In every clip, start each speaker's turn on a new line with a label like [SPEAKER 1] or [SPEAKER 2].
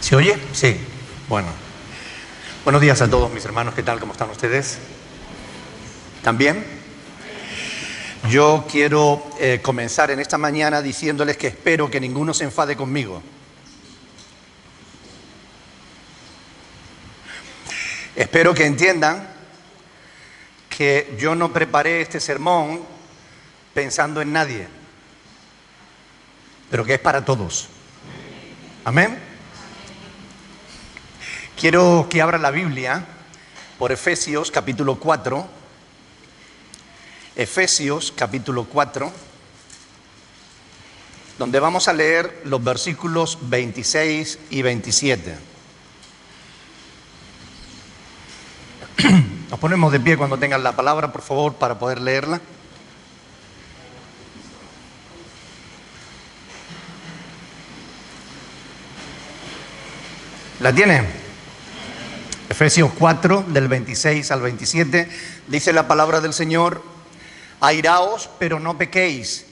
[SPEAKER 1] ¿Se oye? Sí. Bueno. Buenos días a todos mis hermanos. ¿Qué tal? ¿Cómo están ustedes? ¿También? Yo quiero comenzar en esta mañana diciéndoles que espero que ninguno se enfade conmigo. Espero que entiendan que yo no preparé este sermón pensando en nadie, pero que es para todos. Amén. Quiero que abra la Biblia por Efesios capítulo 4. Efesios capítulo 4, donde vamos a leer los versículos 26 y 27. Nos ponemos de pie cuando tengan la palabra, por favor, para poder leerla. ¿La tienen? Efesios 4, del 26 al 27, dice la palabra del Señor: airaos, pero no pequéis,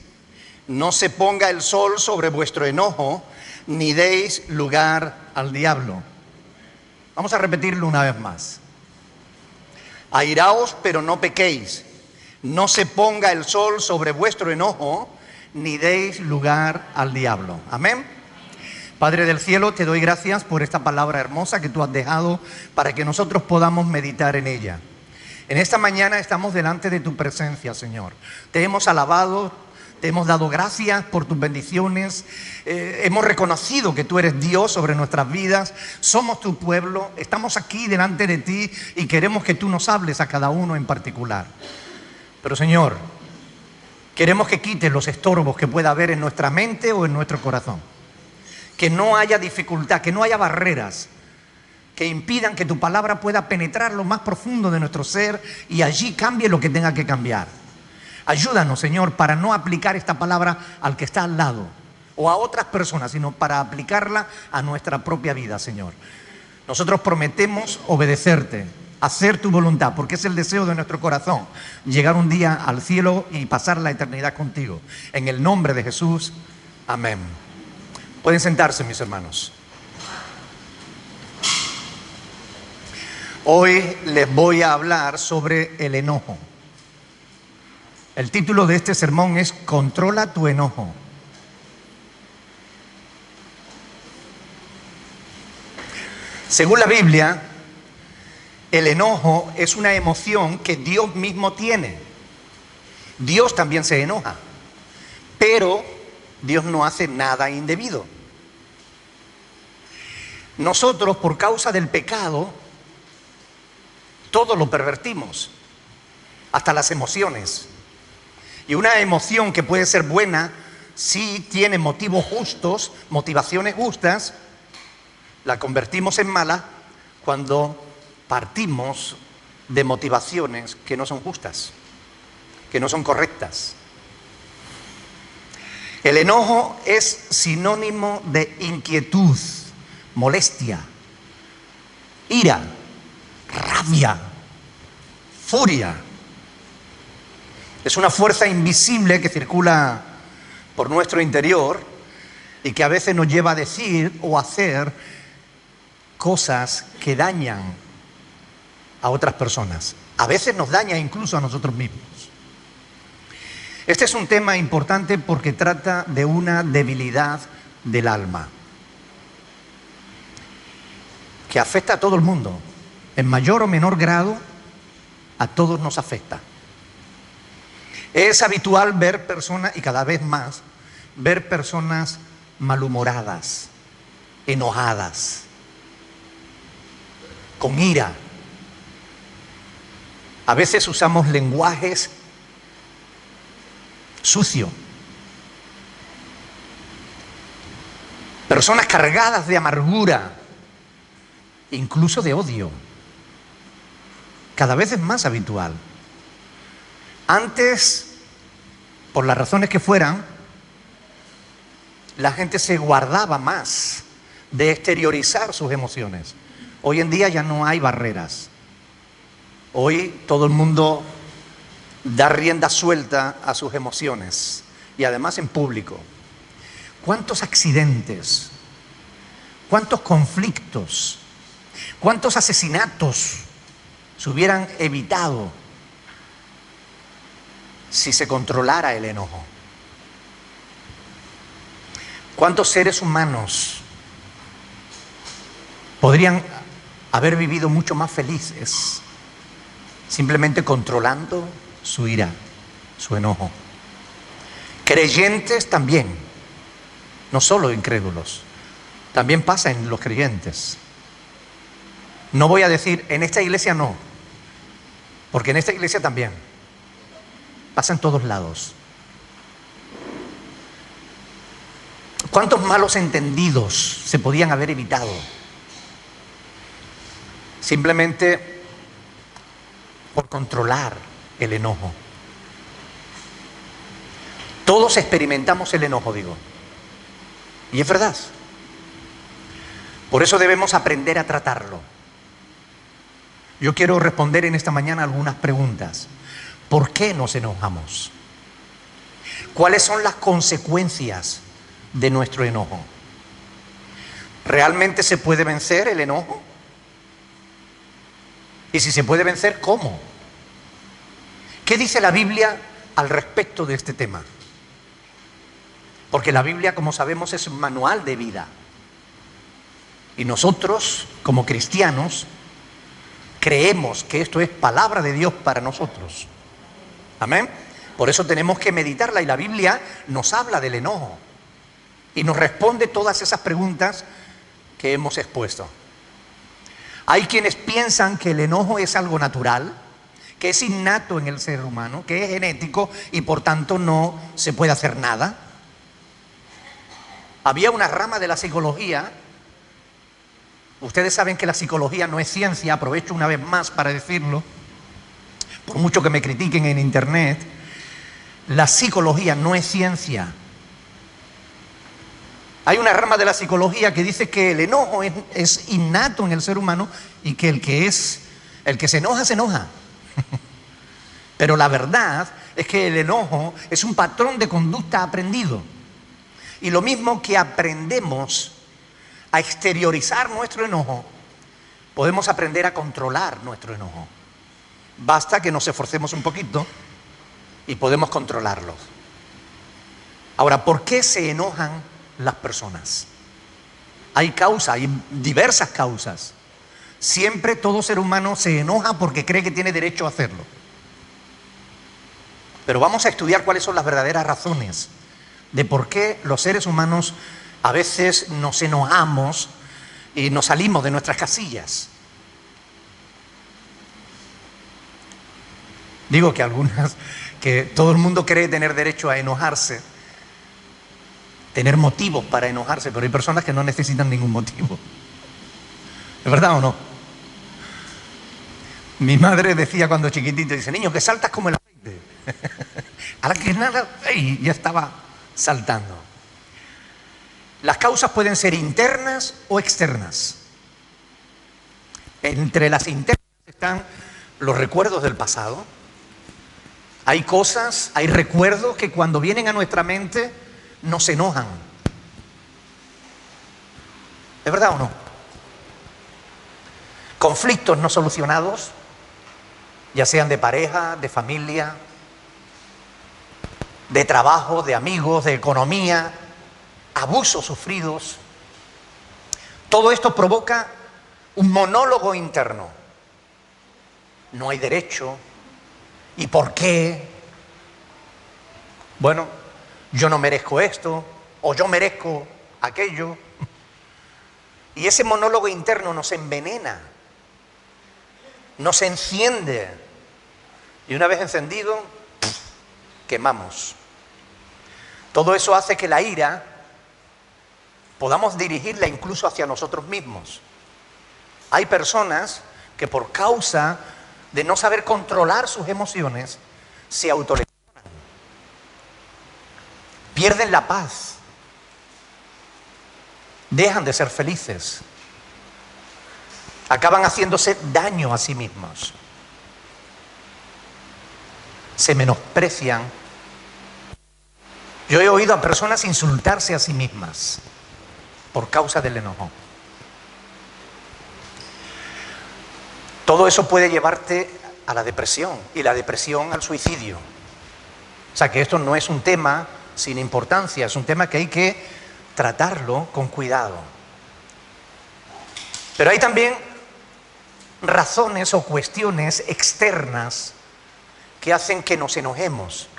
[SPEAKER 1] no se ponga el sol sobre vuestro enojo, ni deis lugar al diablo. Vamos a repetirlo una vez más. Airaos, pero no pequéis, no se ponga el sol sobre vuestro enojo, ni deis lugar al diablo. Amén. Padre del cielo, te doy gracias por esta palabra hermosa que tú has dejado para que nosotros podamos meditar en ella. En esta mañana estamos delante de tu presencia, Señor. Te hemos alabado, te hemos dado gracias por tus bendiciones. Hemos reconocido que tú eres Dios sobre nuestras vidas. Somos tu pueblo, estamos aquí delante de ti y queremos que tú nos hables a cada uno en particular. Pero, Señor, queremos que quites los estorbos que pueda haber en nuestra mente o en nuestro corazón. Que no haya dificultad, que no haya barreras que impidan que tu palabra pueda penetrar lo más profundo de nuestro ser y allí cambie lo que tenga que cambiar. Ayúdanos, Señor, para no aplicar esta palabra al que está al lado o a otras personas, sino para aplicarla a nuestra propia vida, Señor. Nosotros prometemos obedecerte, hacer tu voluntad, porque es el deseo de nuestro corazón, llegar un día al cielo y pasar la eternidad contigo. En el nombre de Jesús, amén. Pueden sentarse, mis hermanos. Hoy les voy a hablar sobre el enojo. El título de este sermón es Controla tu enojo. Según la Biblia, el enojo es una emoción que Dios mismo tiene. Dios también se enoja, pero Dios no hace nada indebido. Nosotros, por causa del pecado, todo lo pervertimos, hasta las emociones. Y una emoción que puede ser buena, si tiene motivos justos, motivaciones justas, la convertimos en mala cuando partimos de motivaciones que no son justas, que no son correctas. El enojo es sinónimo de inquietud, molestia, ira, rabia, furia. Es una fuerza invisible que circula por nuestro interior y que a veces nos lleva a decir o hacer cosas que dañan a otras personas. A veces nos daña incluso a nosotros mismos. Este es un tema importante porque trata de una debilidad del alma que afecta a todo el mundo. En mayor o menor grado, a todos nos afecta. Es habitual ver personas, y cada vez más, ver personas malhumoradas, enojadas, con ira. A veces usamos lenguajes sucios. Personas cargadas de amargura, incluso de odio. Cada vez es más habitual. Antes, por las razones que fueran, la gente se guardaba más de exteriorizar sus emociones. Hoy en día ya no hay barreras. Hoy todo el mundo da rienda suelta a sus emociones y además en público. ¿Cuántos accidentes? ¿Cuántos conflictos? ¿Cuántos asesinatos se hubieran evitado si se controlara el enojo? ¿Cuántos seres humanos podrían haber vivido mucho más felices simplemente controlando su ira, su enojo? Creyentes también, no solo incrédulos, también pasa en los creyentes. No voy a decir, en esta iglesia no, porque en esta iglesia también pasa en todos lados. ¿Cuántos malos entendidos se podían haber evitado? Simplemente por controlar el enojo. Todos experimentamos el enojo, digo. Y es verdad. Por eso debemos aprender a tratarlo. Yo quiero responder en esta mañana algunas preguntas. ¿Por qué nos enojamos? ¿Cuáles son las consecuencias de nuestro enojo? ¿Realmente se puede vencer el enojo? Y si se puede vencer, ¿cómo? ¿Qué dice la Biblia al respecto de este tema? Porque la Biblia, como sabemos, es un manual de vida. Y nosotros, como cristianos, creemos que esto es palabra de Dios para nosotros. Amén. Por eso tenemos que meditarla, y la Biblia nos habla del enojo y nos responde todas esas preguntas que hemos expuesto. Hay quienes piensan que el enojo es algo natural, que es innato en el ser humano, que es genético y por tanto no se puede hacer nada. Había una rama de la psicología. Ustedes saben que la psicología no es ciencia, aprovecho una vez más para decirlo, por mucho que me critiquen en internet, la psicología no es ciencia. Hay una rama de la psicología que dice que el enojo es innato en el ser humano y que el que se enoja, se enoja. Pero la verdad es que el enojo es un patrón de conducta aprendido. Y lo mismo que aprendemos a exteriorizar nuestro enojo, podemos aprender a controlar nuestro enojo. Basta que nos esforcemos un poquito y podemos controlarlo. Ahora, ¿por qué se enojan las personas? Hay diversas causas. Siempre todo ser humano se enoja porque cree que tiene derecho a hacerlo. Pero vamos a estudiar cuáles son las verdaderas razones de por qué los seres humanos a veces nos enojamos y nos salimos de nuestras casillas. Digo que todo el mundo cree tener derecho a enojarse, tener motivos para enojarse, pero hay personas que no necesitan ningún motivo. ¿Es verdad o no? Mi madre decía cuando chiquitito, dice, niño, que saltas como el aceite. A la que nada, ¡ay!, ya estaba saltando. Las causas pueden ser internas o externas. Entre las internas están los recuerdos del pasado. Hay cosas, hay recuerdos que cuando vienen a nuestra mente nos enojan. ¿Es verdad o no? Conflictos no solucionados, ya sean de pareja, de familia, de trabajo, de amigos, de economía, abusos sufridos. Todo esto provoca un monólogo interno. No hay derecho. ¿Y por qué? Bueno, yo no merezco esto, o yo merezco aquello. Y ese monólogo interno nos envenena, nos enciende. Y una vez encendido, quemamos. Todo eso hace que la ira podamos dirigirla incluso hacia nosotros mismos. Hay personas que por causa de no saber controlar sus emociones se autolesionan, pierden la paz, dejan de ser felices, acaban haciéndose daño a sí mismos, se menosprecian. Yo he oído a personas insultarse a sí mismas por causa del enojo. Todo eso puede llevarte a la depresión y la depresión al suicidio. O sea que esto no es un tema sin importancia, es un tema que hay que tratarlo con cuidado. Pero hay también razones o cuestiones externas que hacen que nos enojemos.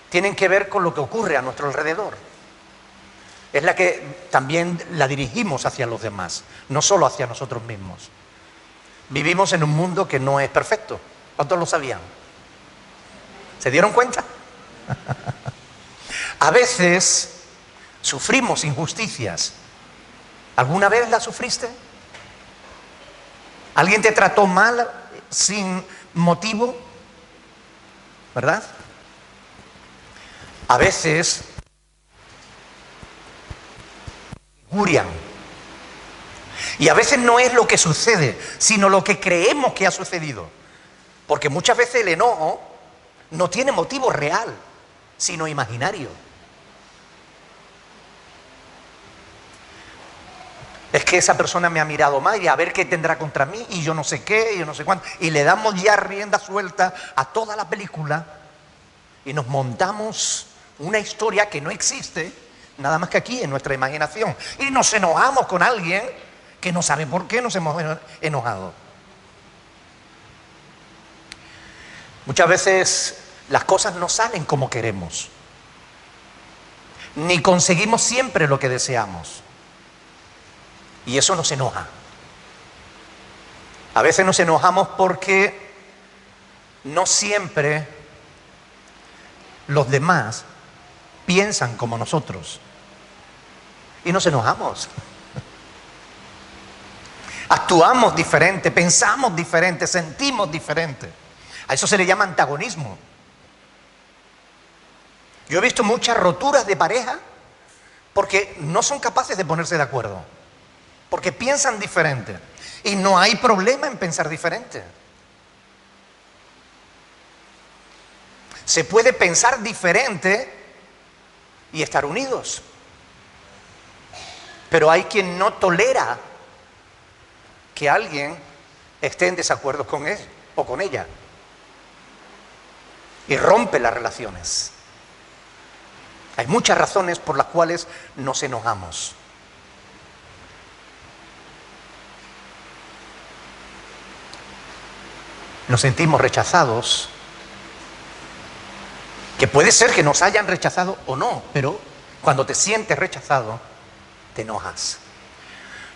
[SPEAKER 1] Tienen que ver con lo que ocurre a nuestro alrededor. Es la que también la dirigimos hacia los demás, no solo hacia nosotros mismos. Vivimos en un mundo que no es perfecto. ¿Cuántos lo sabían? ¿Se dieron cuenta? A veces sufrimos injusticias. ¿Alguna vez la sufriste? ¿Alguien te trató mal sin motivo? ¿Verdad? A veces injurian. Y a veces no es lo que sucede, sino lo que creemos que ha sucedido. Porque muchas veces el enojo no tiene motivo real, sino imaginario. Es que esa persona me ha mirado mal y a ver qué tendrá contra mí y yo no sé qué, y yo no sé cuánto. Y le damos ya rienda suelta a toda la película y nos montamos una historia que no existe, nada más que aquí en nuestra imaginación. Y nos enojamos con alguien que no sabe por qué nos hemos enojado. Muchas veces las cosas no salen como queremos, ni conseguimos siempre lo que deseamos. Y eso nos enoja. A veces nos enojamos porque no siempre los demás piensan como nosotros. Y nos enojamos. Actuamos diferente, pensamos diferente, sentimos diferente. A eso se le llama antagonismo. Yo he visto muchas roturas de pareja porque no son capaces de ponerse de acuerdo. Porque piensan diferente. Y no hay problema en pensar diferente. Se puede pensar diferente y estar unidos. Pero hay quien no tolera que alguien esté en desacuerdo con él o con ella. Y rompe las relaciones. Hay muchas razones por las cuales nos enojamos. Nos sentimos rechazados, que puede ser que nos hayan rechazado o no, pero cuando te sientes rechazado, te enojas.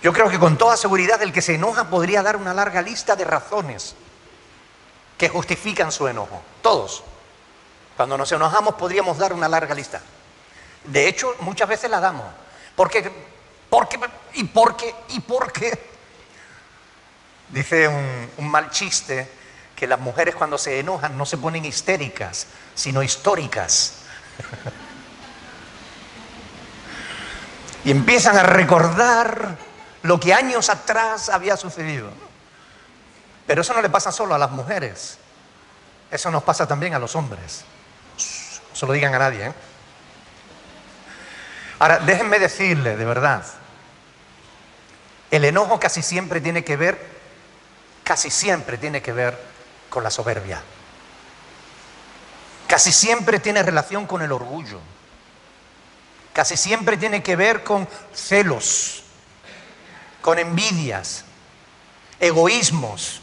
[SPEAKER 1] Yo creo que con toda seguridad el que se enoja podría dar una larga lista de razones que justifican su enojo. Todos. Cuando nos enojamos podríamos dar una larga lista. De hecho, muchas veces la damos. ¿Por qué? Dice un mal chiste que las mujeres cuando se enojan no se ponen histéricas, sino históricas. Y empiezan a recordar lo que años atrás había sucedido. Pero eso no le pasa solo a las mujeres. Eso nos pasa también a los hombres. No se lo digan a nadie, ¿eh? Ahora, déjenme decirle, de verdad, el enojo casi siempre tiene que ver con la soberbia. Casi siempre tiene relación con el orgullo. Casi siempre tiene que ver con celos, con envidias, egoísmos,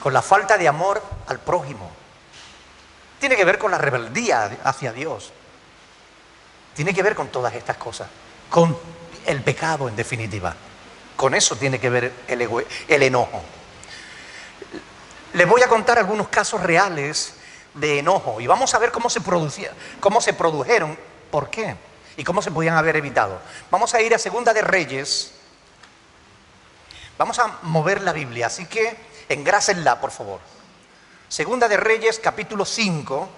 [SPEAKER 1] con la falta de amor al prójimo. Tiene que ver con la rebeldía hacia Dios. Tiene que ver con todas estas cosas, con el pecado en definitiva. Con eso tiene que ver el enojo. Les voy a contar algunos casos reales de enojo y vamos a ver cómo se produjeron, por qué y cómo se podían haber evitado. Vamos a ir a Segunda de Reyes. Vamos a mover la Biblia, así que engrásenla, por favor. Segunda de Reyes, capítulo 5.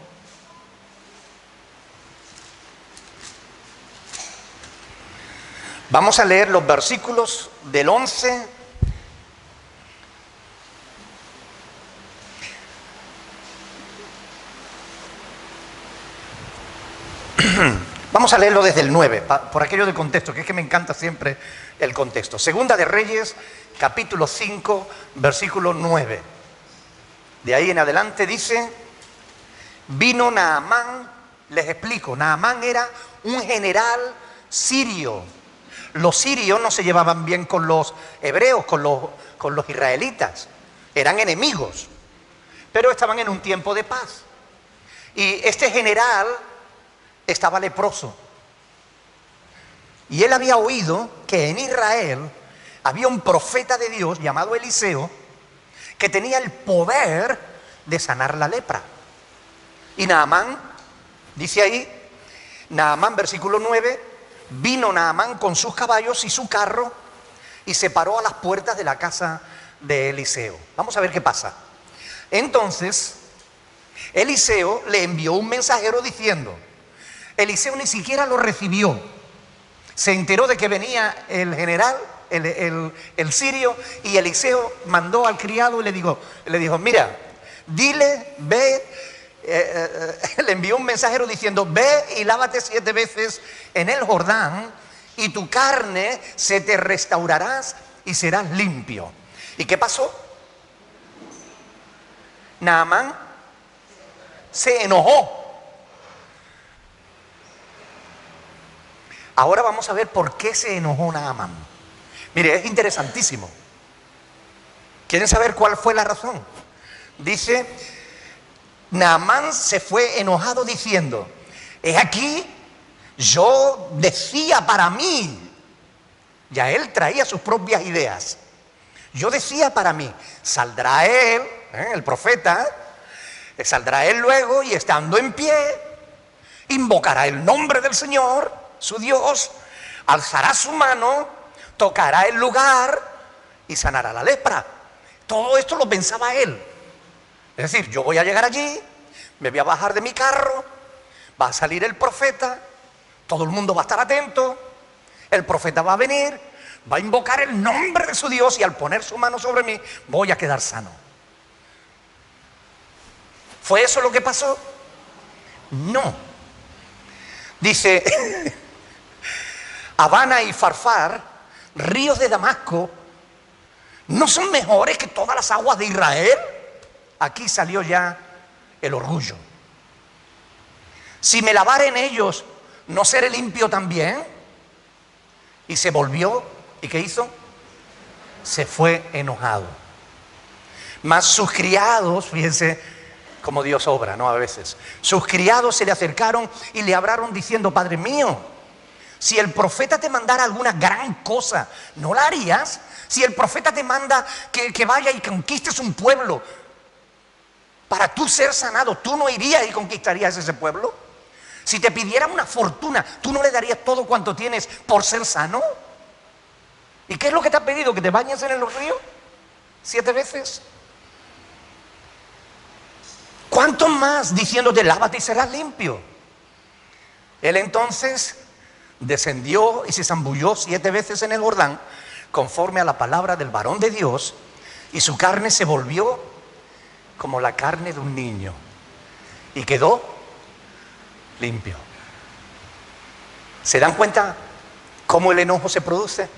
[SPEAKER 1] Vamos a leer los versículos del 11 Vamos a leerlo desde el 9, por aquello del contexto, que es que me encanta siempre el contexto. Segunda de Reyes, capítulo 5, versículo 9. De ahí en adelante dice: vino Naamán, les explico, Naamán era un general sirio. Los sirios no se llevaban bien con los hebreos, con los israelitas. Eran enemigos, pero estaban en un tiempo de paz. Y este general estaba leproso. Y él había oído que en Israel había un profeta de Dios llamado Eliseo que tenía el poder de sanar la lepra. Y Naamán, dice ahí, Naamán, versículo 9, vino Naamán con sus caballos y su carro y se paró a las puertas de la casa de Eliseo. Vamos a ver qué pasa. Entonces, Eliseo le envió un mensajero diciendo, Eliseo ni siquiera lo recibió. Se enteró de que venía el general, el sirio, y Eliseo mandó al criado y le dijo, mira, dile, ve, le envió un mensajero diciendo, ve y lávate 7 veces en el Jordán y tu carne se te restaurarás y serás limpio. ¿Y qué pasó? Naamán se enojó. Ahora vamos a ver por qué se enojó Naamán. Mire, es interesantísimo. ¿Quieren saber cuál fue la razón? Dice, Naamán se fue enojado diciendo, he aquí, yo decía para mí, ya él traía sus propias ideas. Yo decía para mí, saldrá él, el profeta, saldrá él luego y estando en pie, invocará el nombre del Señor, su Dios, alzará su mano, tocará el lugar y sanará la lepra. Todo esto lo pensaba él. Es decir, yo voy a llegar allí, me voy a bajar de mi carro, va a salir el profeta, todo el mundo va a estar atento, el profeta va a venir, va a invocar el nombre de su Dios y al poner su mano sobre mí voy a quedar sano. ¿Fue eso lo que pasó? No. Dice, Habana y Farfar, ríos de Damasco, ¿no son mejores que todas las aguas de Israel? Aquí salió ya el orgullo. Si me lavare en ellos, ¿no seré limpio también? Y se volvió, ¿y qué hizo? Se fue enojado. Mas sus criados, fíjense cómo Dios obra, ¿no? A veces. Sus criados se le acercaron y le hablaron diciendo, Padre mío, si el profeta te mandara alguna gran cosa, ¿no la harías? Si el profeta te manda que vaya y conquistes un pueblo, para tú ser sanado, ¿tú no irías y conquistarías ese pueblo? Si te pidiera una fortuna, ¿tú no le darías todo cuanto tienes por ser sano? ¿Y qué es lo que te ha pedido? ¿Que te bañes en los ríos 7 veces? ¿Cuánto más diciéndote lávate y serás limpio? Él entonces descendió y se zambulló 7 veces en el Jordán, conforme a la palabra del varón de Dios, y su carne se volvió como la carne de un niño, y quedó limpio. ¿Se dan cuenta cómo el enojo se produce?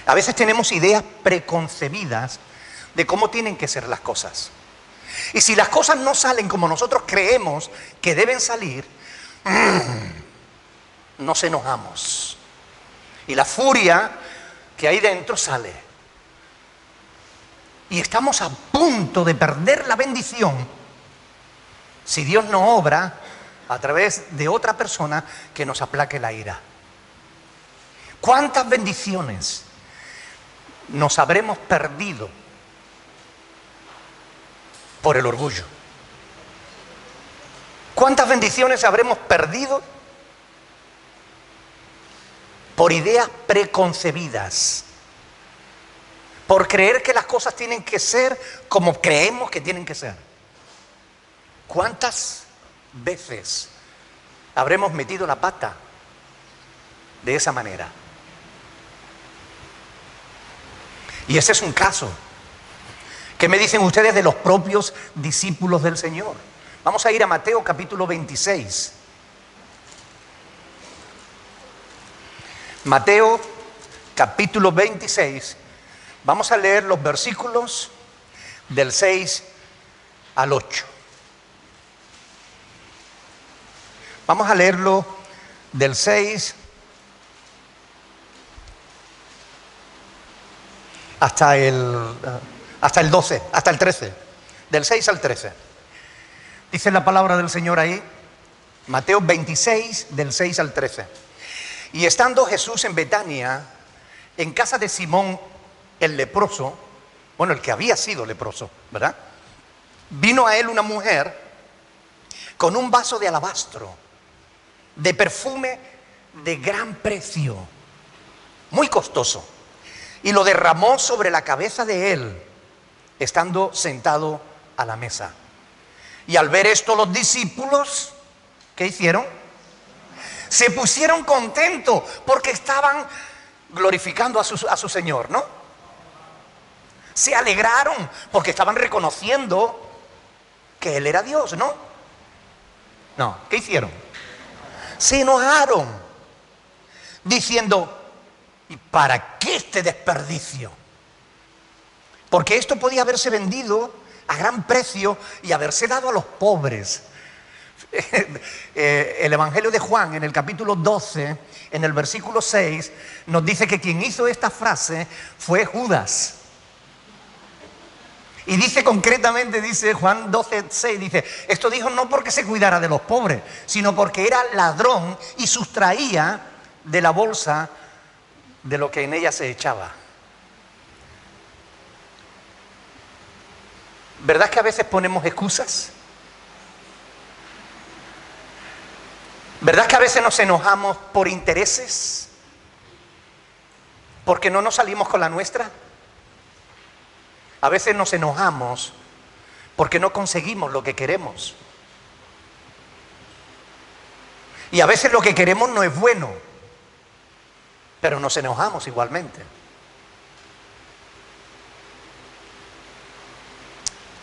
[SPEAKER 1] A veces tenemos ideas preconcebidas de cómo tienen que ser las cosas. Y si las cosas no salen como nosotros creemos que deben salir, nos enojamos. Y la furia que hay dentro sale. Y estamos a punto de perder la bendición si Dios no obra a través de otra persona que nos aplaque la ira. ¿Cuántas bendiciones nos habremos perdido por el orgullo? ¿Cuántas bendiciones habremos perdido por ideas preconcebidas? Por creer que las cosas tienen que ser como creemos que tienen que ser. ¿Cuántas veces habremos metido la pata de esa manera? Y ese es un caso. ¿Qué me dicen ustedes de los propios discípulos del Señor? Vamos a ir a Mateo capítulo 26. Mateo capítulo 26. Vamos a leer los versículos del 6 al 8. Vamos a leerlo del 6 hasta el 12, hasta el 13. Del 6 al 13. Dice la palabra del Señor ahí, Mateo 26, del 6 al 13. Y estando Jesús en Betania, en casa de Simón el leproso, bueno, el que había sido leproso, ¿verdad? Vino a él una mujer con un vaso de alabastro, de perfume de gran precio, muy costoso, y lo derramó sobre la cabeza de él, estando sentado a la mesa. Y al ver esto los discípulos, ¿qué hicieron? Se pusieron contentos porque estaban glorificando a su Señor, ¿no? Se alegraron porque estaban reconociendo que Él era Dios, ¿no? No, ¿qué hicieron? Se enojaron, diciendo, ¿y para qué este desperdicio? Porque esto podía haberse vendido a gran precio y haberse dado a los pobres. El Evangelio de Juan, en el capítulo 12, en el versículo 6, nos dice que quien hizo esta frase fue Judas. Y dice concretamente, dice Juan 12, 6, dice, esto dijo no porque se cuidara de los pobres, sino porque era ladrón y sustraía de la bolsa de lo que en ella se echaba. ¿Verdad que a veces ponemos excusas? ¿Verdad que a veces nos enojamos por intereses? ¿Porque no nos salimos con la nuestra? A veces nos enojamos porque no conseguimos lo que queremos. Y a veces lo que queremos no es bueno, pero nos enojamos igualmente.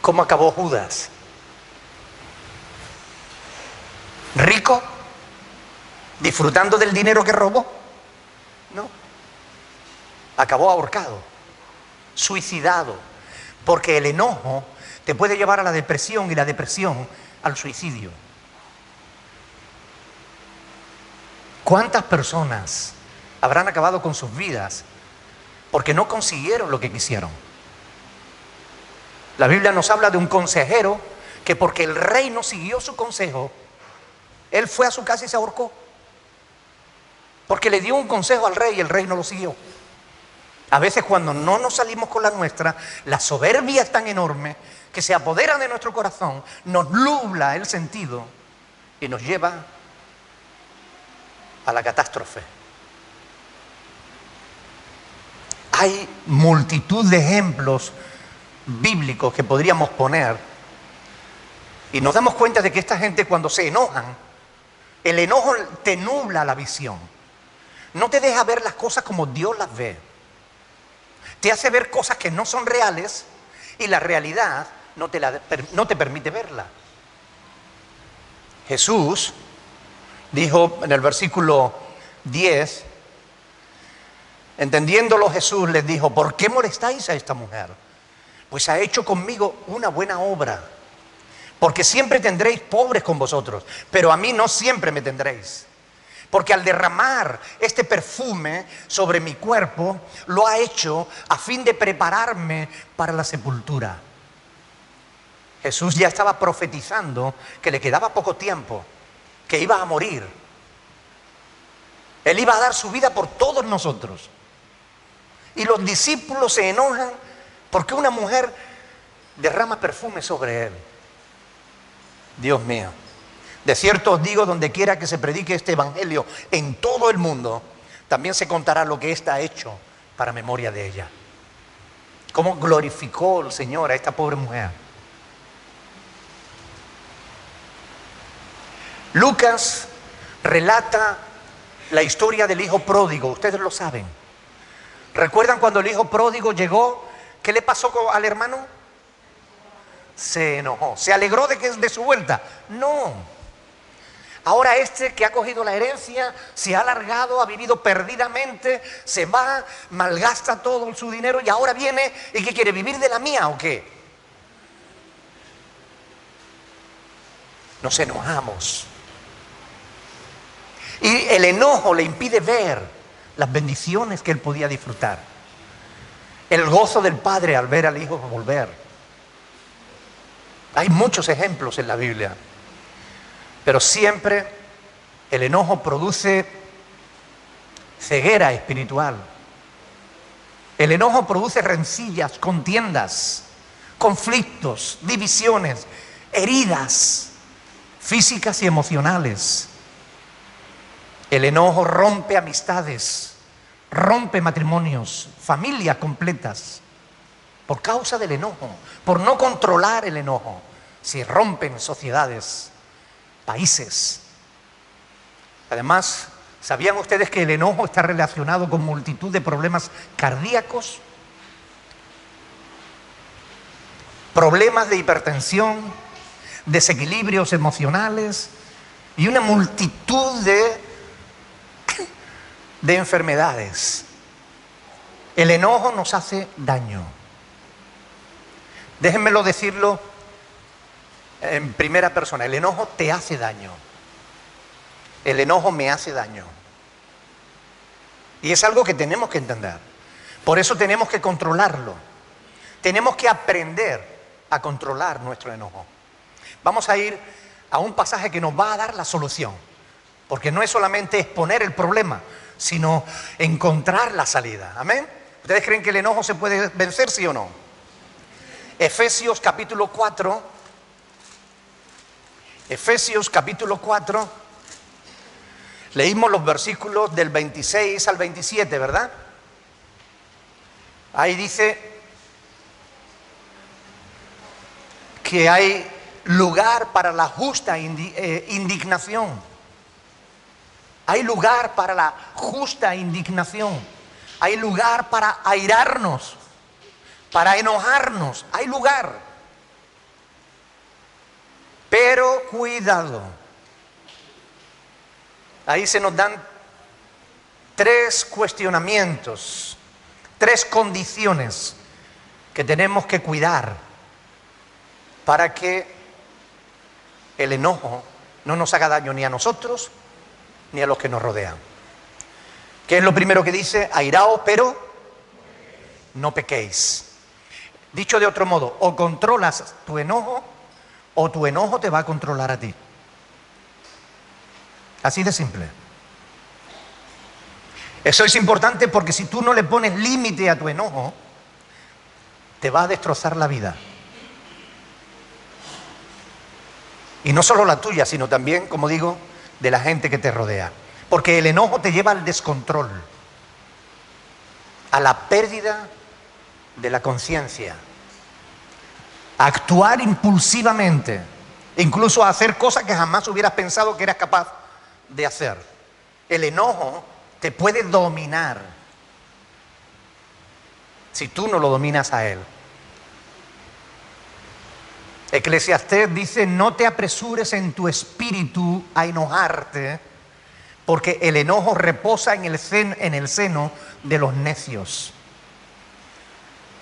[SPEAKER 1] ¿Cómo acabó Judas? ¿Rico? ¿Disfrutando del dinero que robó? No. Acabó ahorcado, suicidado, porque el enojo te puede llevar a la depresión y la depresión al suicidio. ¿Cuántas personas habrán acabado con sus vidas porque no consiguieron lo que quisieron? La Biblia nos habla de un consejero que porque el rey no siguió su consejo, él fue a su casa y se ahorcó. Porque le dio un consejo al rey y el rey no lo siguió. A veces cuando no nos salimos con la nuestra, la soberbia es tan enorme que se apodera de nuestro corazón, nos nubla el sentido y nos lleva a la catástrofe. Hay multitud de ejemplos bíblicos que podríamos poner y nos damos cuenta de que esta gente cuando se enojan, el enojo te nubla la visión, no te deja ver las cosas como Dios las ve, te hace ver cosas que no son reales y la realidad no te permite verla. Jesús dijo en el versículo 10, entendiéndolo Jesús les dijo, ¿por qué molestáis a esta mujer? Pues ha hecho conmigo una buena obra. Porque siempre tendréis pobres con vosotros, pero a mí no siempre me tendréis. Porque al derramar este perfume sobre mi cuerpo, lo ha hecho a fin de prepararme para la sepultura. Jesús ya estaba profetizando que le quedaba poco tiempo, que iba a morir. Él iba a dar su vida por todos nosotros. Y los discípulos se enojan porque una mujer derrama perfume sobre él. Dios mío, de cierto os digo, donde quiera que se predique este evangelio en todo el mundo, también se contará lo que ésta ha hecho para memoria de ella. Cómo glorificó el Señor a esta pobre mujer. Lucas relata la historia del hijo pródigo, ustedes lo saben. ¿Recuerdan cuando el hijo pródigo llegó? ¿Qué le pasó al hermano? Se enojó. ¿Se alegró de su vuelta? No. Ahora este que ha cogido la herencia, se ha alargado, ha vivido perdidamente, se va, malgasta todo su dinero y ahora viene y ¿qué quiere? ¿Vivir de la mía o qué? Nos enojamos. Y el enojo le impide ver las bendiciones que él podía disfrutar. El gozo del padre al ver al hijo volver. Hay muchos ejemplos en la Biblia. Pero siempre el enojo produce ceguera espiritual. El enojo produce rencillas, contiendas, conflictos, divisiones, heridas físicas y emocionales. El enojo rompe amistades, rompe matrimonios, familias completas. Por causa del enojo, por no controlar el enojo, se rompen sociedades, países. Además, ¿sabían ustedes que el enojo está relacionado con multitud de problemas cardíacos? Problemas de hipertensión, desequilibrios emocionales y una multitud de enfermedades. El enojo nos hace daño. Déjenmelo decirlo en primera persona. El enojo te hace daño. El enojo me hace daño. Y es algo que tenemos que entender. Por eso tenemos que controlarlo. Tenemos que aprender a controlar nuestro enojo. Vamos a ir a un pasaje que nos va a dar la solución. Porque no es solamente exponer el problema, sino encontrar la salida. ¿Amén? ¿Ustedes creen que el enojo se puede vencer, sí o no? Efesios capítulo 4. Efesios capítulo 4. Leímos los versículos del 26 al 27, ¿verdad? Ahí dice que hay lugar para la justa indignación. Hay lugar para la justa indignación. Hay lugar para airarnos, para enojarnos. Hay lugar. Pero cuidado. Ahí se nos dan 3 cuestionamientos, 3 condiciones que tenemos que cuidar para que el enojo no nos haga daño ni a nosotros ni a los que nos rodean. ¿Qué es lo primero que dice? Airaos, pero no pequéis. Dicho de otro modo, o controlas tu enojo o tu enojo te va a controlar a ti. Así de simple. Eso es importante porque si tú no le pones límite a tu enojo, te va a destrozar la vida. Y no solo la tuya, sino también, como digo, de la gente que te rodea. Porque el enojo te lleva al descontrol, a la pérdida de la conciencia, a actuar impulsivamente, incluso a hacer cosas que jamás hubieras pensado que eras capaz de hacer. El enojo te puede dominar si tú no lo dominas a él. Eclesiastés dice: no te apresures en tu espíritu a enojarte, porque el enojo reposa en el seno de los necios.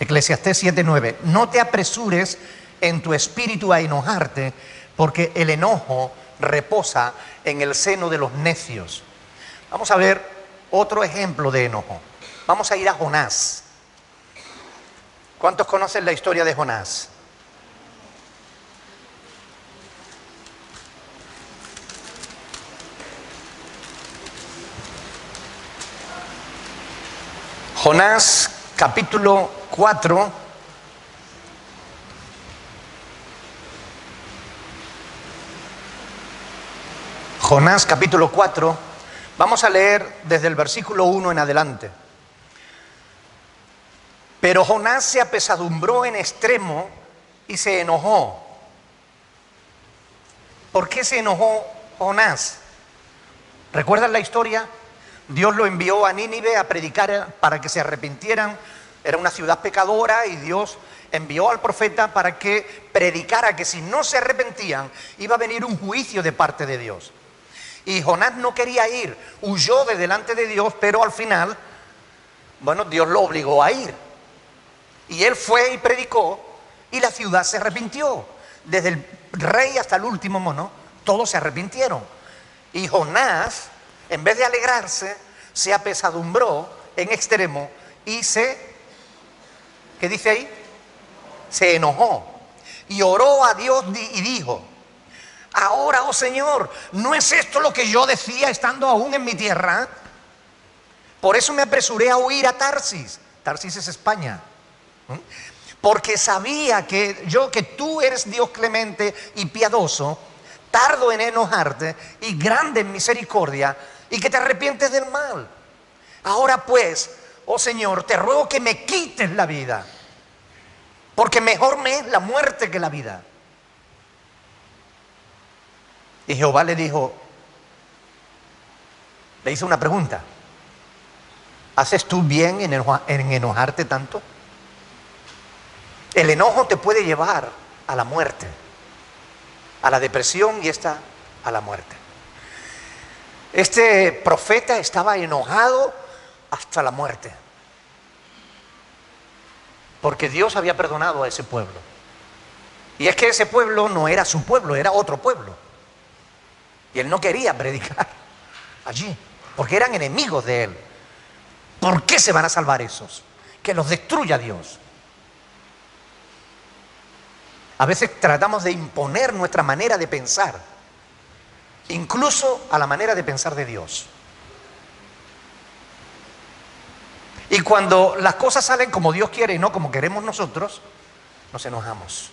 [SPEAKER 1] Eclesiastés 7:9. No te apresures en tu espíritu a enojarte, porque el enojo reposa en el seno de los necios. Vamos a ver otro ejemplo de enojo. Vamos a ir a Jonás. ¿Cuántos conocen la historia de Jonás? Jonás capítulo 4. Jonás capítulo 4. Vamos a leer desde el versículo 1 en adelante. Pero Jonás se apesadumbró en extremo y se enojó. ¿Por qué se enojó Jonás? ¿Recuerdan la historia? Dios lo envió a Nínive a predicar para que se arrepintieran. Era una ciudad pecadora y Dios envió al profeta para que predicara que si no se arrepentían iba a venir un juicio de parte de Dios. Y Jonás no quería ir, huyó de delante de Dios, pero al final, bueno, Dios lo obligó a ir. Y él fue y predicó, y la ciudad se arrepintió. Desde el rey hasta el último mono, todos se arrepintieron. Y Jonás, en vez de alegrarse, se apesadumbró en extremo y ¿qué dice ahí? Se enojó. Y oró a Dios y dijo: ahora, oh Señor, ¿no es esto lo que yo decía estando aún en mi tierra? Por eso me apresuré a huir a Tarsis. Tarsis es España. Porque sabía que tú eres Dios clemente y piadoso, tardo en enojarte y grande en misericordia, y que te arrepientes del mal. Ahora pues, oh Señor, te ruego que me quites la vida, porque mejor me es la muerte que la vida. Y Jehová le hizo una pregunta: ¿haces tú bien en enojarte tanto? El enojo te puede llevar a la muerte, a la depresión, y a la muerte. Este profeta estaba enojado hasta la muerte, porque Dios había perdonado a ese pueblo. Y es que ese pueblo no era su pueblo, era otro pueblo. Y él no quería predicar allí, porque eran enemigos de él. ¿Por qué se van a salvar esos? Que los destruya Dios. A veces tratamos de imponer nuestra manera de pensar, incluso a la manera de pensar de Dios. Y cuando las cosas salen como Dios quiere y no como queremos nosotros, nos enojamos.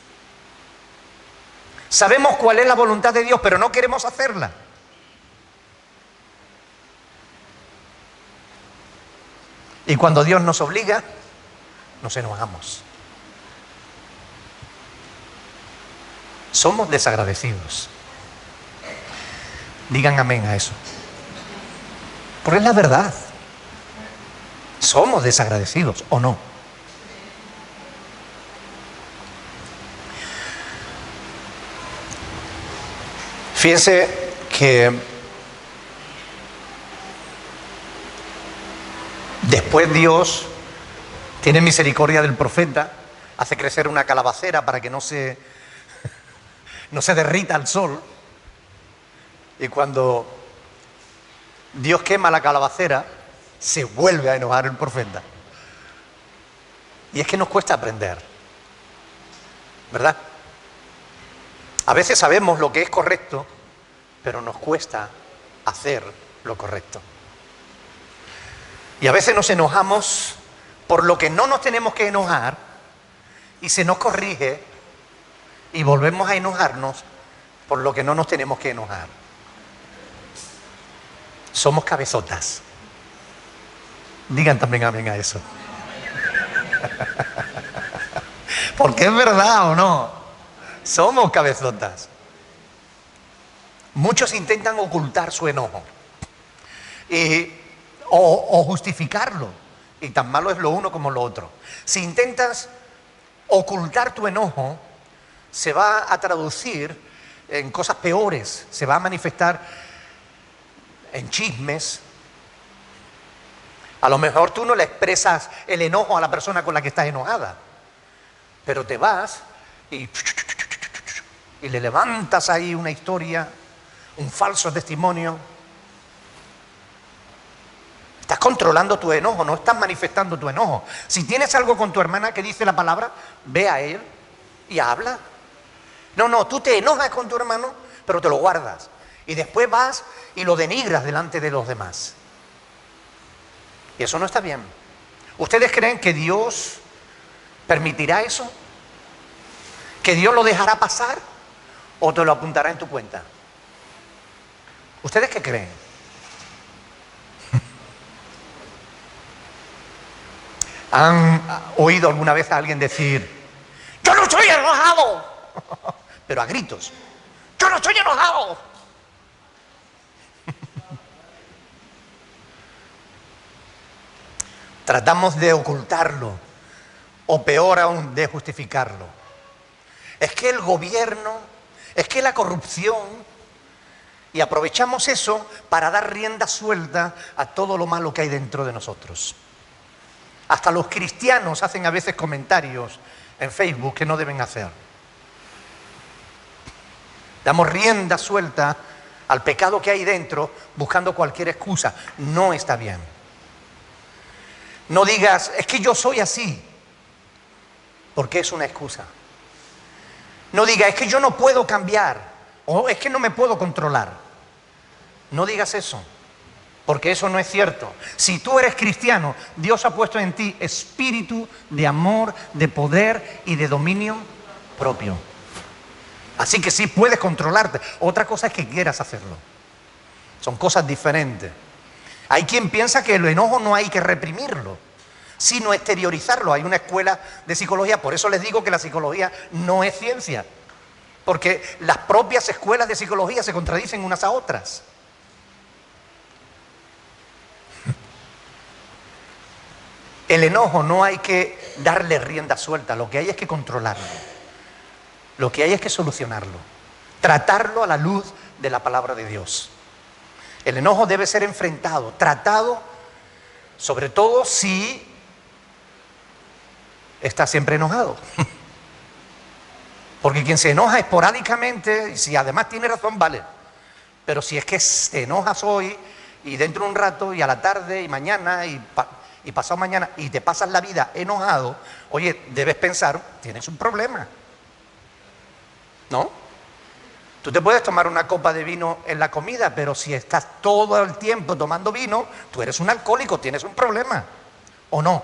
[SPEAKER 1] Sabemos cuál es la voluntad de Dios, pero no queremos hacerla. Y cuando Dios nos obliga, nos enojamos. Somos desagradecidos. Digan amén a eso. Porque es la verdad. Somos desagradecidos, ¿o no? Fíjense que después Dios tiene misericordia del profeta, hace crecer una calabacera para que no se derrita al sol. Y cuando Dios quema la calabacera, se vuelve a enojar el profeta. Y es que nos cuesta aprender, ¿verdad? A veces sabemos lo que es correcto, pero nos cuesta hacer lo correcto. Y a veces nos enojamos por lo que no nos tenemos que enojar, y se nos corrige, y volvemos a enojarnos por lo que no nos tenemos que enojar. Somos cabezotas. Digan también amén a eso. Porque es verdad, ¿o no? Somos cabezotas. Muchos intentan ocultar su enojo o justificarlo, y tan malo es lo uno como lo otro. Si intentas ocultar tu enojo, se va a traducir en cosas peores, se va a manifestar en chismes. A lo mejor tú no le expresas el enojo a la persona con la que estás enojada, pero te vas y le levantas ahí una historia, un falso testimonio. Estás controlando tu enojo, no estás manifestando tu enojo. Si tienes algo con tu hermana que dice la palabra, ve a él y habla. No, tú te enojas con tu hermano, pero te lo guardas. Y después vas y lo denigras delante de los demás. Y eso no está bien. ¿Ustedes creen que Dios permitirá eso? ¿Que Dios lo dejará pasar o te lo apuntará en tu cuenta? ¿Ustedes qué creen? ¿Han oído alguna vez a alguien decir: yo no estoy enojado? Pero a gritos: yo no estoy enojado. Tratamos de ocultarlo, o peor aún, de justificarlo. Es que el gobierno, es que la corrupción, Y aprovechamos eso para dar rienda suelta a todo lo malo que hay dentro de nosotros. Hasta los cristianos hacen a veces comentarios en Facebook que no deben hacer. Damos rienda suelta al pecado que hay dentro buscando cualquier excusa. No está bien. No digas, es que yo soy así, porque es una excusa. No digas, es que yo no puedo cambiar, o es que no me puedo controlar. No digas eso, porque eso no es cierto. Si tú eres cristiano, Dios ha puesto en ti espíritu de amor, de poder y de dominio propio. Así que sí puedes controlarte. Otra cosa es que quieras hacerlo. Son cosas diferentes. Hay quien piensa que el enojo no hay que reprimirlo, sino exteriorizarlo. Hay una escuela de psicología, por eso les digo que la psicología no es ciencia, porque las propias escuelas de psicología se contradicen unas a otras. El enojo no hay que darle rienda suelta, lo que hay es que controlarlo. Lo que hay es que solucionarlo, tratarlo a la luz de la palabra de Dios. El enojo debe ser enfrentado, tratado, sobre todo si está siempre enojado. Porque quien se enoja esporádicamente, y si además tiene razón, vale. Pero si es que te enojas hoy y dentro de un rato y a la tarde y mañana y pasado mañana y te pasas la vida enojado, oye, debes pensar, tienes un problema. ¿No? Tú te puedes tomar una copa de vino en la comida, pero si estás todo el tiempo tomando vino, tú eres un alcohólico, tienes un problema. ¿O no?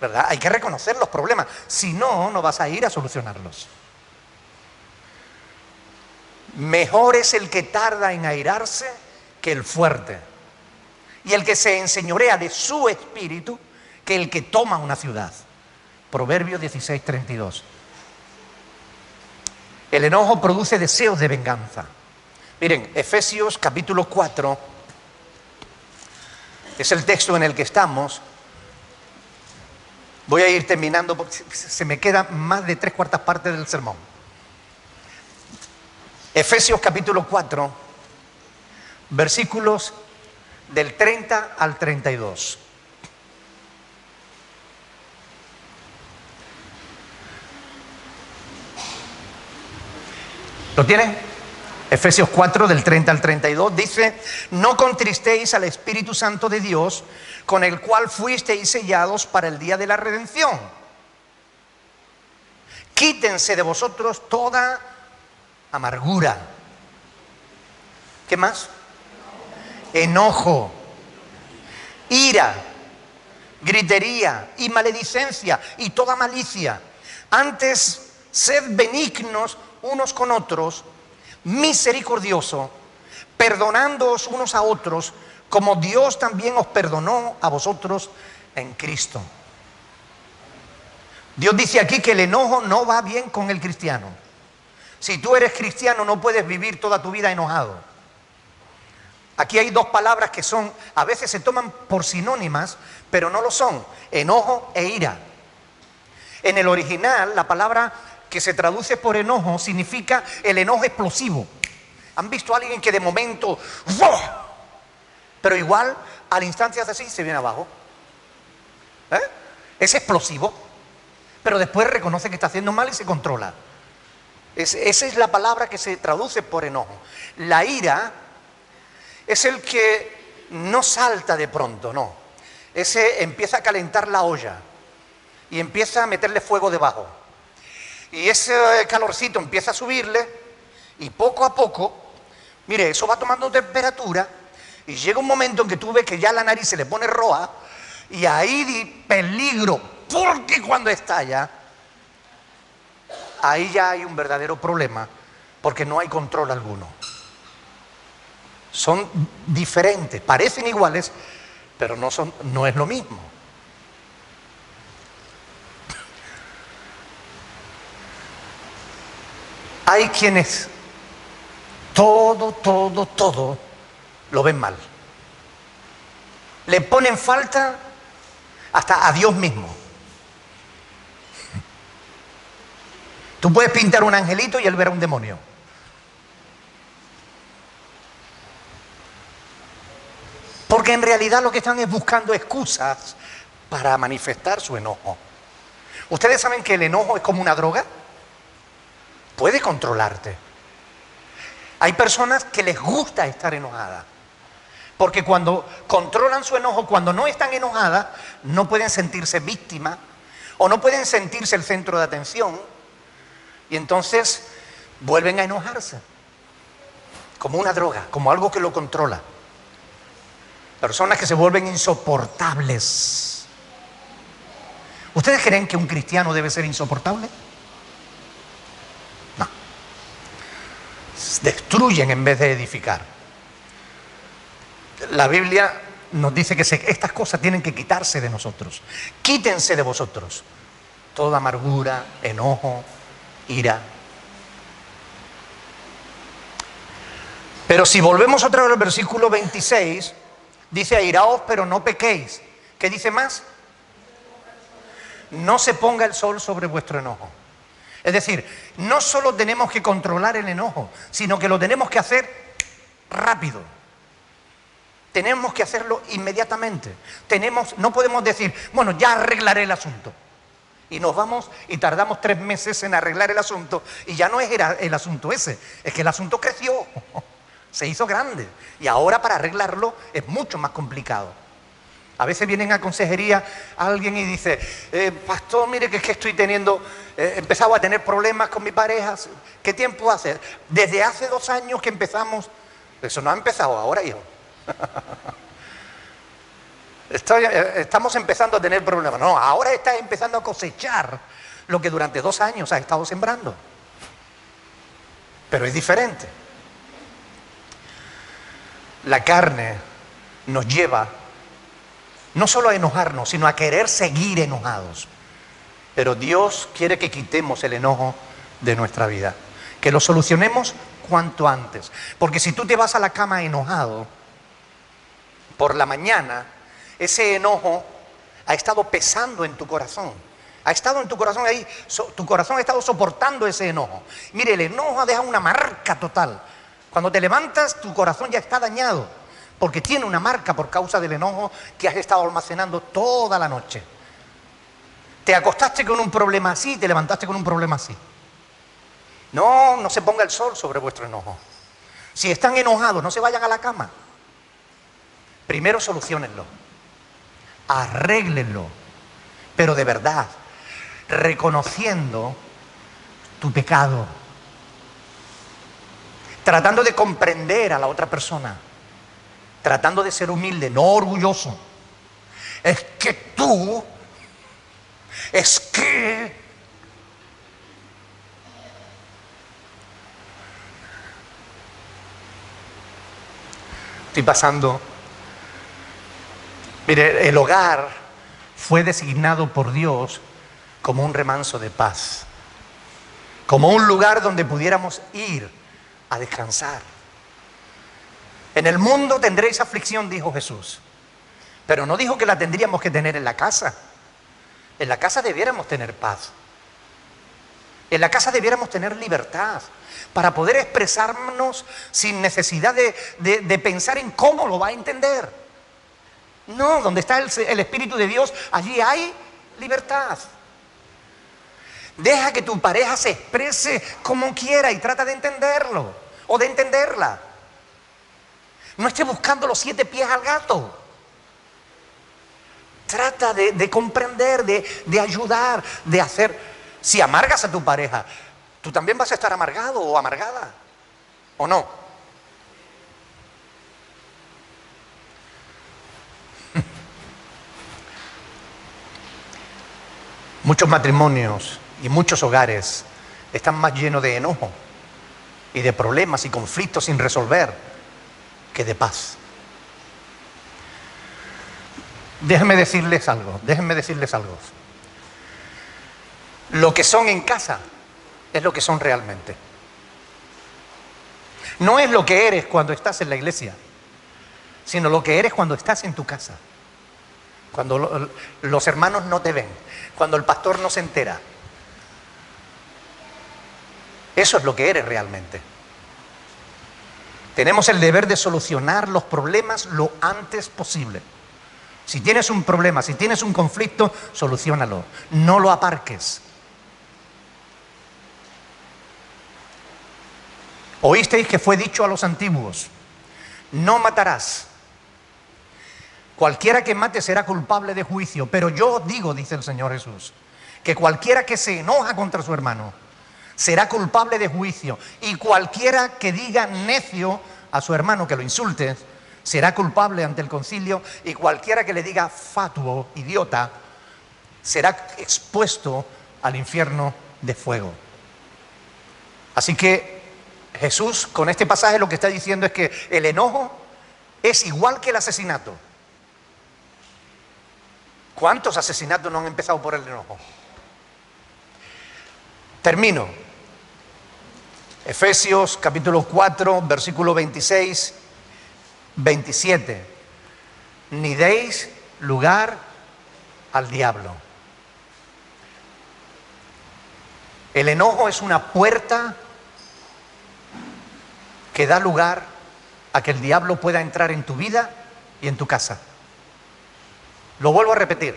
[SPEAKER 1] ¿Verdad? Hay que reconocer los problemas. Si no, no vas a ir a solucionarlos. Mejor es el que tarda en airarse que el fuerte. Y el que se enseñorea de su espíritu que el que toma una ciudad. Proverbios 16:32. El enojo produce deseos de venganza. Miren, Efesios capítulo 4 es el texto en el que estamos. Voy a ir terminando porque se me queda más de 3/4 partes del sermón. Efesios capítulo 4, versículos del 30 al 32. ¿Lo tienen? Efesios 4, del 30 al 32, dice: no contristéis al Espíritu Santo de Dios, con el cual fuisteis sellados para el día de la redención. Quítense de vosotros toda amargura. ¿Qué más? Enojo, ira, gritería y maledicencia y toda malicia. Antes, sed benignos unos con otros, misericordioso, perdonándoos unos a otros, como Dios también os perdonó a vosotros en Cristo. Dios dice aquí que el enojo no va bien con el cristiano. Si tú eres cristiano, no puedes vivir toda tu vida enojado. Aquí hay dos palabras que son, a veces se toman por sinónimas, pero no lo son: enojo e ira. En el original, la palabra que se traduce por enojo significa el enojo explosivo. ¿Han visto a alguien que de momento, ¡wow!, pero igual al instante hace así y se viene abajo? Es explosivo, pero después reconoce que está haciendo mal y se controla. Esa es la palabra que se traduce por enojo. La ira es el que no salta de pronto, no. Ese empieza a calentar la olla y empieza a meterle fuego debajo. Y ese calorcito empieza a subirle y poco a poco, mire, eso va tomando temperatura y llega un momento en que tú ves que ya la nariz se le pone roja y ahí peligro, porque cuando estalla, ahí ya hay un verdadero problema, porque no hay control alguno. Son diferentes, parecen iguales, pero no es lo mismo. Hay quienes todo lo ven mal. Le ponen falta hasta a Dios mismo. Tú puedes pintar un angelito y él verá un demonio. Porque en realidad lo que están es buscando excusas para manifestar su enojo. ¿Ustedes saben que el enojo es como una droga? Puede controlarte. Hay personas que les gusta estar enojadas, porque cuando controlan su enojo, cuando no están enojadas, no pueden sentirse víctimas o no pueden sentirse el centro de atención, y entonces vuelven a enojarse, como una droga, como algo que lo controla. Personas que se vuelven insoportables. ¿Ustedes creen que un cristiano debe ser insoportable? No. Destruyen en vez de edificar. La Biblia nos dice que estas cosas tienen que quitarse de nosotros. Quítense de vosotros toda amargura, enojo, ira. Pero si volvemos otra vez al versículo 26, dice: airaos, pero no pequéis. ¿Qué dice más? No se ponga el sol sobre vuestro enojo. Es decir, no solo tenemos que controlar el enojo, sino que lo tenemos que hacer rápido. Tenemos que hacerlo inmediatamente. No podemos decir, bueno, ya arreglaré el asunto. Y nos vamos y tardamos 3 meses en arreglar el asunto, y ya no es el asunto ese, es que el asunto creció, se hizo grande, y ahora para arreglarlo es mucho más complicado. A veces vienen a consejería alguien y dice: pastor, mire que es que estoy empezado a tener problemas con mi pareja. ¿Qué tiempo hace? Desde hace 2 años que empezamos. Eso no ha empezado ahora, hijo. Estamos empezando a tener problemas. No, ahora estás empezando a cosechar lo que durante 2 años has estado sembrando. Pero es diferente. La carne nos lleva no solo a enojarnos, sino a querer seguir enojados. Pero Dios quiere que quitemos el enojo de nuestra vida, que lo solucionemos cuanto antes. Porque si tú te vas a la cama enojado, por la mañana, ese enojo ha estado pesando en tu corazón. Ha estado en tu corazón ahí, tu corazón ha estado soportando ese enojo. Mire, el enojo deja una marca total. Cuando te levantas, tu corazón ya está dañado, porque tiene una marca por causa del enojo que has estado almacenando toda la noche. Te acostaste con un problema así, te levantaste con un problema así. No se ponga el sol sobre vuestro enojo. Si están enojados, no se vayan a la cama. Primero soluciónenlo, arréglenlo, pero de verdad, reconociendo tu pecado, tratando de comprender a la otra persona, tratando de ser humilde, no orgulloso. Es que estoy pasando. Mire, el hogar fue designado por Dios como un remanso de paz, como un lugar donde pudiéramos ir a descansar. En el mundo tendréis aflicción, dijo Jesús, pero no dijo que la tendríamos que tener en la casa. En la casa debiéramos tener paz. En la casa debiéramos tener libertad para poder expresarnos sin necesidad de pensar en cómo lo va a entender. No, donde está el Espíritu de Dios, allí hay libertad. Deja que tu pareja se exprese como quiera y trata de entenderlo o de entenderla. No esté buscando los 7 pies al gato. Trata de comprender, de ayudar, de hacer. Si amargas a tu pareja, tú también vas a estar amargado o amargada, ¿o no? Muchos matrimonios y muchos hogares están más llenos de enojo y de problemas y conflictos sin resolver que de paz. Déjenme decirles algo. Lo que son en casa es lo que son realmente. No es lo que eres cuando estás en la iglesia, sino lo que eres cuando estás en tu casa. Cuando los hermanos no te ven, cuando el pastor no se entera. Eso es lo que eres realmente. Tenemos el deber de solucionar los problemas lo antes posible. Si tienes un problema, si tienes un conflicto, soluciónalo. No lo aparques. Oísteis que fue dicho a los antiguos: no matarás. Cualquiera que mate será culpable de juicio. Pero yo os digo, dice el Señor Jesús, que cualquiera que se enoja contra su hermano será culpable de juicio. Y cualquiera que diga necio a su hermano, que lo insulte, será culpable ante el concilio. Y cualquiera que le diga fatuo, idiota, será expuesto al infierno de fuego. Así que Jesús, con este pasaje, lo que está diciendo es que el enojo es igual que el asesinato. ¿Cuántos asesinatos no han empezado por el enojo? Termino. Efesios capítulo 4, versículo 26, 27. Ni deis lugar al diablo. El enojo es una puerta que da lugar a que el diablo pueda entrar en tu vida y en tu casa. Lo vuelvo a repetir.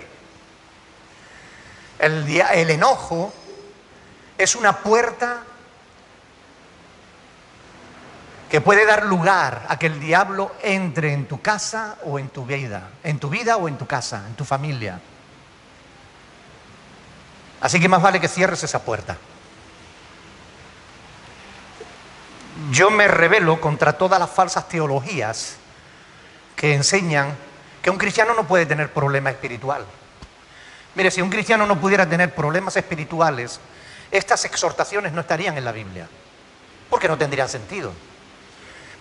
[SPEAKER 1] El enojo es una puerta que puede dar lugar a que el diablo entre en tu casa o en tu vida o en tu casa, en tu familia. Así que más vale que cierres esa puerta. Yo me rebelo contra todas las falsas teologías que enseñan que un cristiano no puede tener problema espiritual. Mire, si un cristiano no pudiera tener problemas espirituales, estas exhortaciones no estarían en la Biblia, porque no tendrían sentido.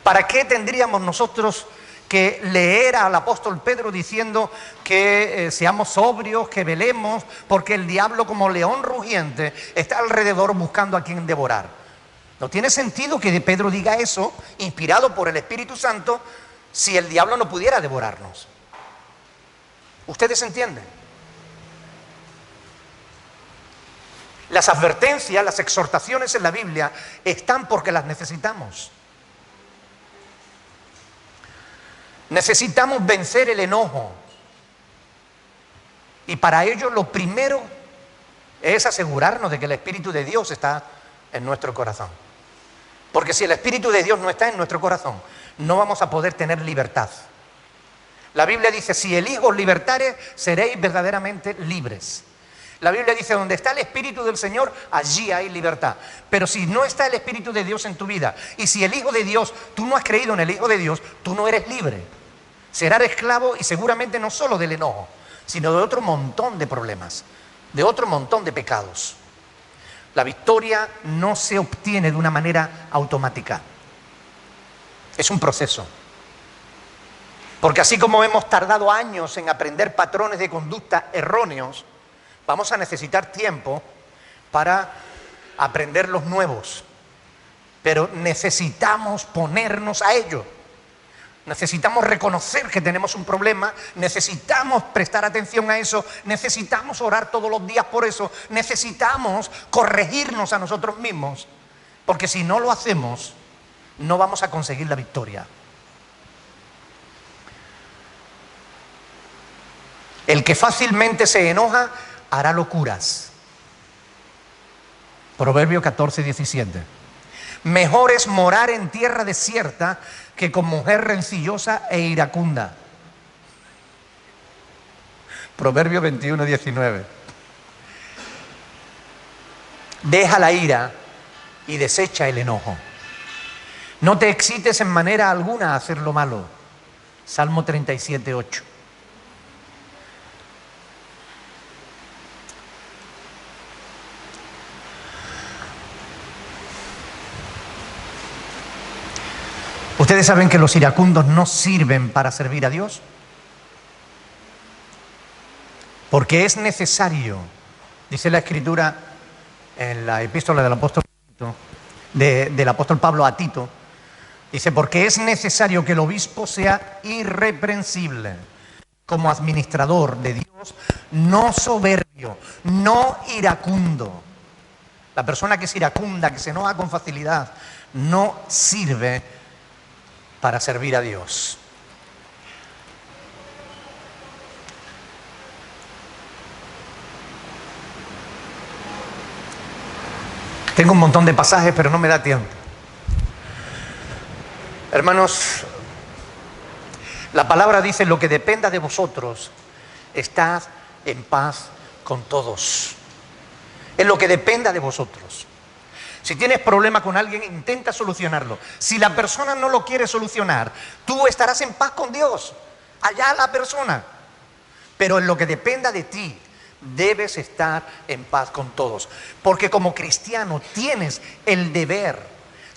[SPEAKER 1] ¿Para qué tendríamos nosotros que leer al apóstol Pedro diciendo que seamos sobrios, que velemos, porque el diablo, como león rugiente, está alrededor buscando a quien devorar? No tiene sentido que Pedro diga eso, inspirado por el Espíritu Santo, si el diablo no pudiera devorarnos. ¿Ustedes entienden? Las advertencias, las exhortaciones en la Biblia están porque las necesitamos. Necesitamos vencer el enojo. Y para ello lo primero es asegurarnos de que el Espíritu de Dios está en nuestro corazón. Porque si el Espíritu de Dios no está en nuestro corazón, no vamos a poder tener libertad. La Biblia dice: si el Hijo os libertare, seréis verdaderamente libres. La Biblia dice: donde está el Espíritu del Señor, allí hay libertad. Pero si no está el Espíritu de Dios en tu vida, y si el Hijo de Dios, tú no has creído en el Hijo de Dios, tú no eres libre. Serás esclavo, y seguramente no solo del enojo, sino de otro montón de problemas, de otro montón de pecados. La victoria no se obtiene de una manera automática. Es un proceso. Porque así como hemos tardado años en aprender patrones de conducta erróneos, vamos a necesitar tiempo para aprender los nuevos. Pero necesitamos ponernos a ello. Necesitamos reconocer que tenemos un problema, necesitamos prestar atención a eso, necesitamos orar todos los días por eso, necesitamos corregirnos a nosotros mismos, porque si no lo hacemos, no vamos a conseguir la victoria. El que fácilmente se enoja hará locuras. Proverbio 14, 17. Mejor es morar en tierra desierta que con mujer rencillosa e iracunda. Proverbio 21, 19. Deja la ira y desecha el enojo. No te excites en manera alguna a hacer lo malo. Salmo 37, 8. ¿Ustedes saben que los iracundos no sirven para servir a Dios? Porque es necesario, dice la Escritura en la epístola del apóstol Pablo a Tito, dice: porque es necesario que el obispo sea irreprensible como administrador de Dios, no soberbio, no iracundo. La persona que es iracunda, que se enoja con facilidad, no sirve para servir a Dios. Tengo un montón de pasajes, pero no me da tiempo. Hermanos, la palabra dice: lo que dependa de vosotros, estad en paz con todos. En lo que dependa de vosotros. Si tienes problema con alguien, intenta solucionarlo. Si la persona no lo quiere solucionar, tú estarás en paz con Dios. Allá la persona. Pero en lo que dependa de ti, debes estar en paz con todos. Porque como cristiano tienes el deber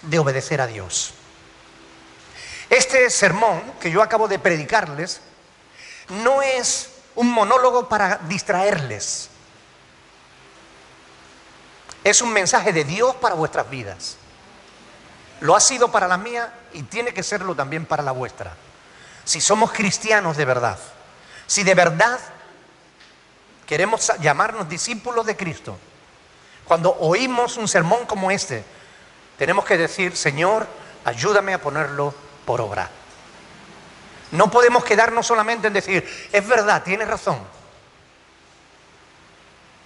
[SPEAKER 1] de obedecer a Dios. Este sermón que yo acabo de predicarles no es un monólogo para distraerles. Es un mensaje de Dios para vuestras vidas. Lo ha sido para la mía y tiene que serlo también para la vuestra. Si somos cristianos de verdad, si de verdad queremos llamarnos discípulos de Cristo, cuando oímos un sermón como este, tenemos que decir: Señor, ayúdame a ponerlo por obra. No podemos quedarnos solamente en decir: es verdad, tienes razón.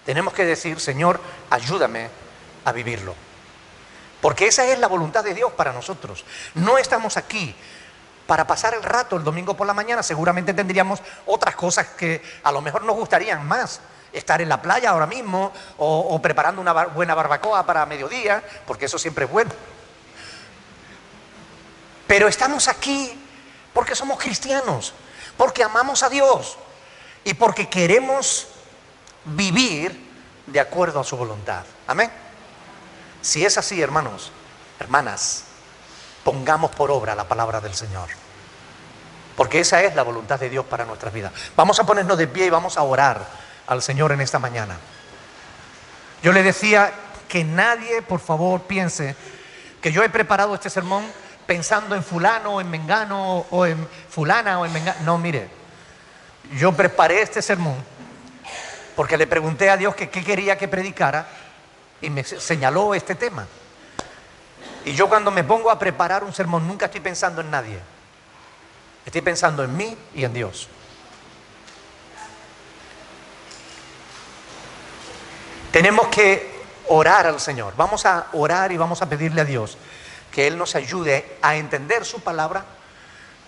[SPEAKER 1] Tenemos que decir: Señor, ayúdame a vivirlo. Porque esa es la voluntad de Dios para nosotros. No estamos aquí para pasar el rato el domingo por la mañana. Seguramente tendríamos otras cosas que a lo mejor nos gustarían más. Estar en la playa ahora mismo o preparando una buena barbacoa para mediodía, porque eso siempre es bueno. Pero estamos aquí porque somos cristianos, porque amamos a Dios y porque queremos vivir de acuerdo a su voluntad. Amén. Si es así, hermanos, hermanas, pongamos por obra la palabra del Señor, porque esa es la voluntad de Dios para nuestras vidas. Vamos a ponernos de pie y vamos a orar al Señor en esta mañana. Yo le decía que nadie, por favor, piense que yo he preparado este sermón pensando en fulano, o en mengano, o en fulana, o en mengano. No, mire, yo preparé este sermón porque le pregunté a Dios que qué quería que predicara y me señaló este tema. Y yo cuando me pongo a preparar un sermón nunca estoy pensando en nadie. Estoy pensando en mí y en Dios. Tenemos que orar al Señor. Vamos a orar y vamos a pedirle a Dios que Él nos ayude a entender su palabra,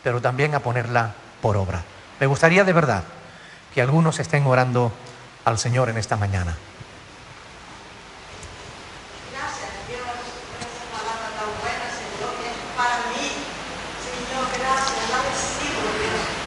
[SPEAKER 1] pero también a ponerla por obra. Me gustaría de verdad que algunos estén orando al Señor en esta mañana.